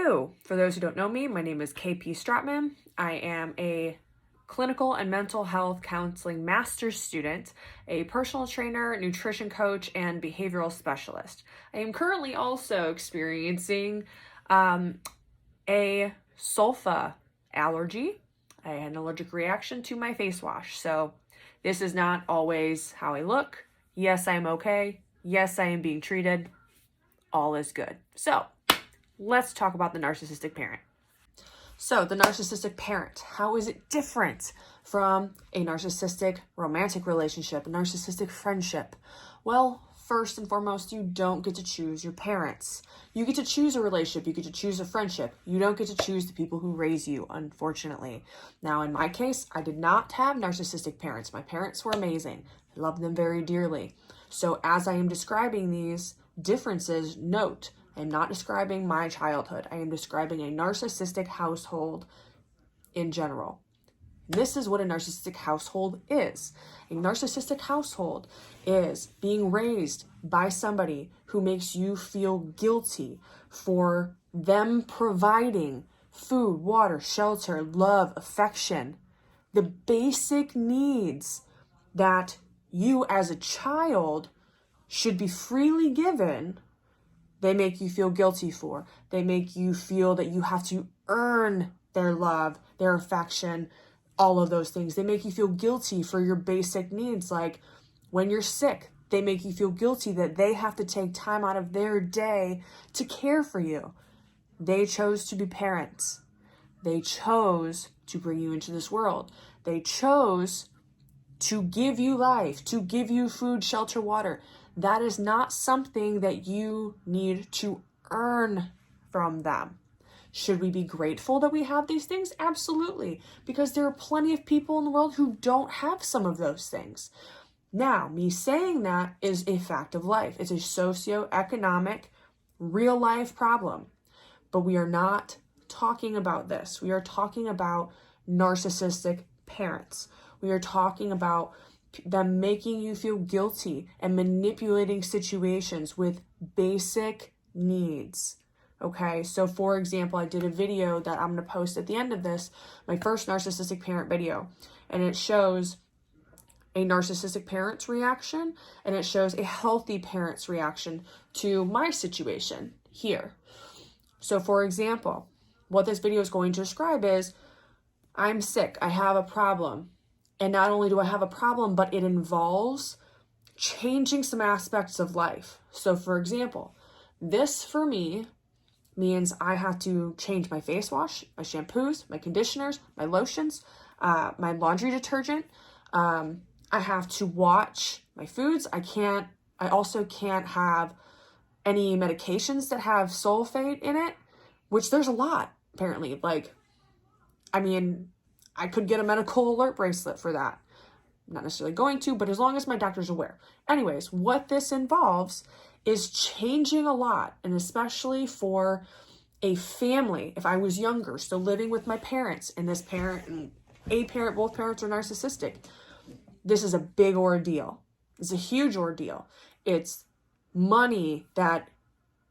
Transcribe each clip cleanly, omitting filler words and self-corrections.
Hello, for those who don't know me, my name is KP Stratman. I am a clinical and mental health counseling master's student, a personal trainer, nutrition coach, and behavioral specialist. I am currently also experiencing a sulfa allergy. I had an allergic reaction to my face wash, so this is not always how I look. Yes, I am okay. Yes, I am being treated. All is good. So, let's talk about the narcissistic parent. So, the narcissistic parent, how is it different from a narcissistic romantic relationship, a narcissistic friendship? Well, first and foremost, you don't get to choose your parents. You get to choose a relationship, you get to choose a friendship. You don't get to choose the people who raise you, unfortunately. Now, in my case, I did not have narcissistic parents. My parents were amazing. I loved them very dearly. So, as I am describing these differences, note, I am not describing my childhood. I am describing a narcissistic household in general. This is what a narcissistic household is. A narcissistic household is being raised by somebody who makes you feel guilty for them providing food, water, shelter, love, affection, the basic needs that you as a child should be freely given. They make you feel guilty for. They make you feel that you have to earn their love, their affection, all of those things. They make you feel guilty for your basic needs. Like when you're sick, they make you feel guilty that they have to take time out of their day to care for you. They chose to be parents. They chose to bring you into this world. They chose to give you life, to give you food, shelter, water. That is not something that you need to earn from them. Should we be grateful that we have these things? Absolutely, because there are plenty of people in the world who don't have some of those things. Now, me saying that is a fact of life. It's a socioeconomic, real life problem. But we are not talking about this. We are talking about narcissistic parents. We are talking about them making you feel guilty and manipulating situations with basic needs. Okay, so for example, I did a video that I'm going to post at the end of this, my first narcissistic parent video, and it shows a narcissistic parent's reaction and it shows a healthy parent's reaction to my situation here. So for example, what this video is going to describe is, I'm sick, I have a problem. And not only do I have a problem, but it involves changing some aspects of life. So for example, this for me means I have to change my face wash, my shampoos, my conditioners, my lotions, my laundry detergent. I have to watch my foods. I also can't have any medications that have sulfate in it, which there's a lot apparently. I could get a medical alert bracelet for that. I'm not necessarily going to, but as long as my doctor's aware. Anyways, what this involves is changing a lot, and especially for a family. If I was younger, so living with my parents, and this parent and a parent, both parents are narcissistic, this is a big ordeal. It's a huge ordeal. It's money that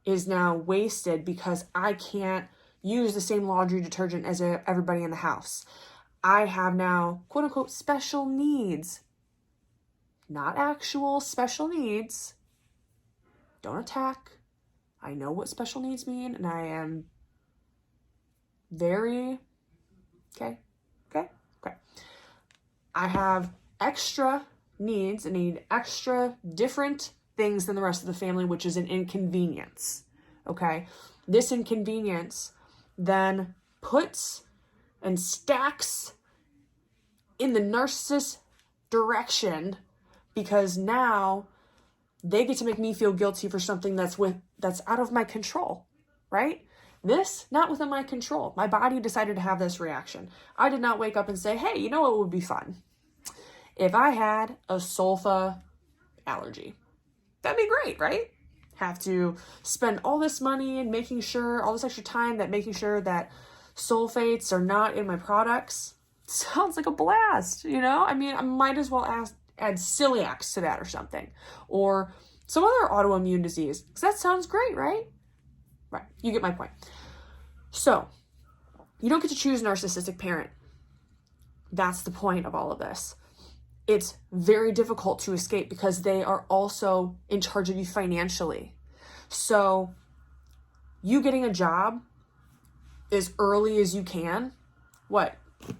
is now wasted because I can't use the same laundry detergent as everybody in the house. I have now, quote unquote, special needs. Not actual special needs. Don't attack. I know what special needs mean, and I am very, okay. I have extra needs. I need extra different things than the rest of the family, which is an inconvenience, okay? This inconvenience then puts and stacks in the narcissist direction, because now they get to make me feel guilty for something that's out of my control, right? This, not within my control. My body decided to have this reaction. I did not wake up and say, hey, you know what would be fun? If I had a sulfa allergy. That'd be great, right? Have to spend all this money and making sure, all this extra time making sure that sulfates are not in my products. Sounds like a blast, you know? I might as well add celiacs to that or something. Or some other autoimmune disease. Because that sounds great, right? Right, you get my point. So you don't get to choose narcissistic parent. That's the point of all of this. It's very difficult to escape because they are also in charge of you financially. So you getting a job as early as you can,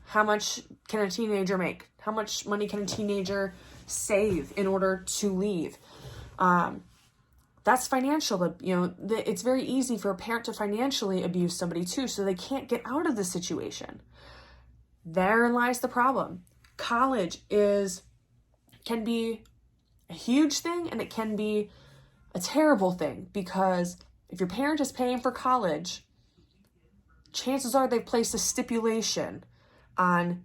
how much can a teenager make? How much money can a teenager save in order to leave? That's financial. It's very easy for a parent to financially abuse somebody too, so they can't get out of the situation. Therein lies the problem. College can be a huge thing, and it can be a terrible thing, because if your parent is paying for college, chances are they've placed a stipulation on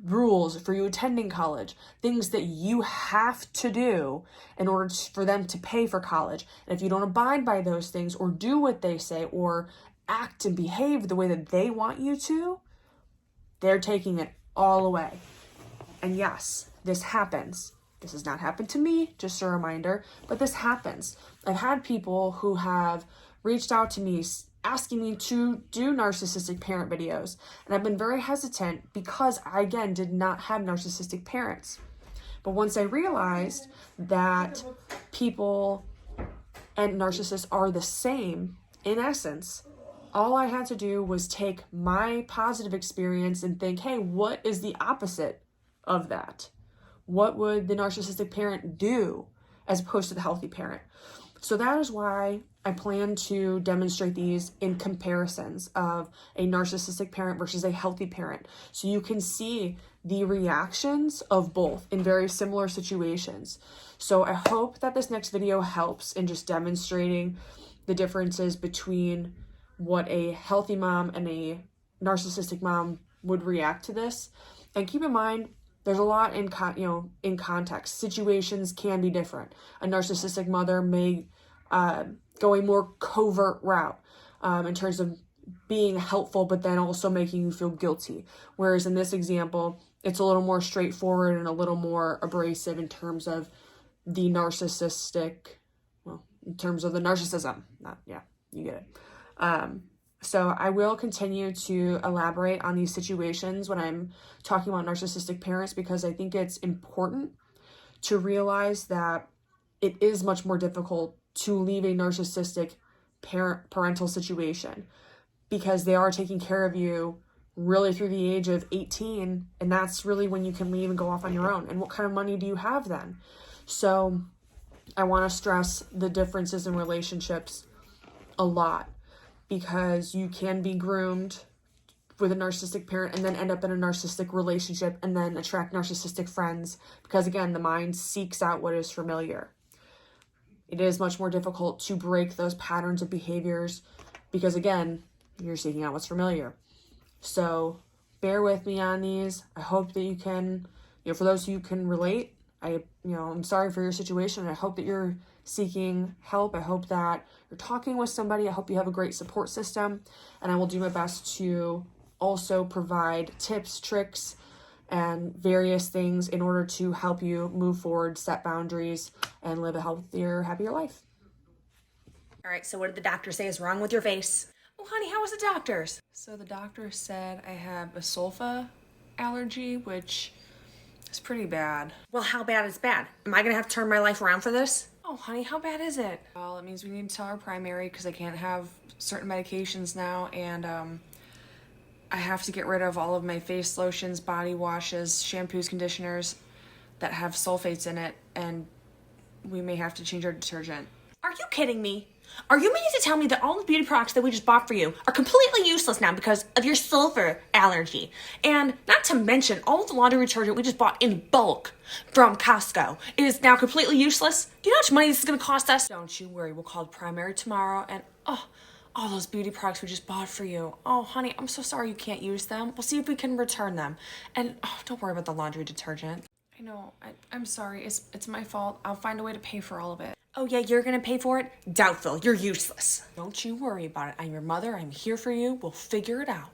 rules for you attending college, things that you have to do in order for them to pay for college. And if you don't abide by those things or do what they say or act and behave the way that they want you to, they're taking it all away. And yes, this happens. This has not happened to me, just a reminder, but this happens. I've had people who have reached out to me asking me to do narcissistic parent videos, and I've been very hesitant because I, again, did not have narcissistic parents. But once I realized that people and narcissists are the same, in essence, all I had to do was take my positive experience and think, hey, what is the opposite of that? What would the narcissistic parent do as opposed to the healthy parent? So that is why I plan to demonstrate these in comparisons of a narcissistic parent versus a healthy parent. So you can see the reactions of both in very similar situations. So I hope that this next video helps in just demonstrating the differences between what a healthy mom and a narcissistic mom would react to this. And keep in mind, there's a lot in context. Situations can be different. A narcissistic mother may go a more covert route in terms of being helpful, but then also making you feel guilty. Whereas in this example, it's a little more straightforward and a little more abrasive in terms of the narcissistic, in terms of the narcissism. You get it. So I will continue to elaborate on these situations when I'm talking about narcissistic parents, because I think it's important to realize that it is much more difficult to leave a narcissistic parental situation, because they are taking care of you really through the age of 18, and that's really when you can leave and go off on your own. And what kind of money do you have then? So I want to stress the differences in relationships a lot, because you can be groomed with a narcissistic parent and then end up in a narcissistic relationship and then attract narcissistic friends, because again, the mind seeks out what is familiar. It is much more difficult to break those patterns of behaviors because, again, you're seeking out what's familiar. So bear with me on these. I hope that you can, for those who can relate, I'm sorry for your situation. I hope that you're seeking help. I hope that you're talking with somebody. I hope you have a great support system, and I will do my best to also provide tips, tricks, and various things in order to help you move forward, set boundaries, and live a healthier, happier life. All right, so what did the doctor say is wrong with your face? Oh, honey, how was the doctor's? So the doctor said I have a sulfa allergy, which is pretty bad. Well, how bad is bad? Am I gonna have to turn my life around for this? Oh, honey, how bad is it? Well, it means we need to tell our primary because I can't have certain medications now, and I have to get rid of all of my face lotions, body washes, shampoos, conditioners that have sulfates in it, and we may have to change our detergent. Are you kidding me? Are you meaning to tell me that all the beauty products that we just bought for you are completely useless now because of your sulfur allergy? And not to mention, all the laundry detergent we just bought in bulk from Costco is now completely useless? Do you know how much money this is going to cost us? Don't you worry, we'll call the primary tomorrow, and all those beauty products we just bought for you. Oh, honey, I'm so sorry you can't use them. We'll see if we can return them. And don't worry about the laundry detergent. I know, I'm sorry, it's my fault. I'll find a way to pay for all of it. Oh yeah, you're gonna pay for it? Doubtful, you're useless. Don't you worry about it. I'm your mother, I'm here for you, we'll figure it out.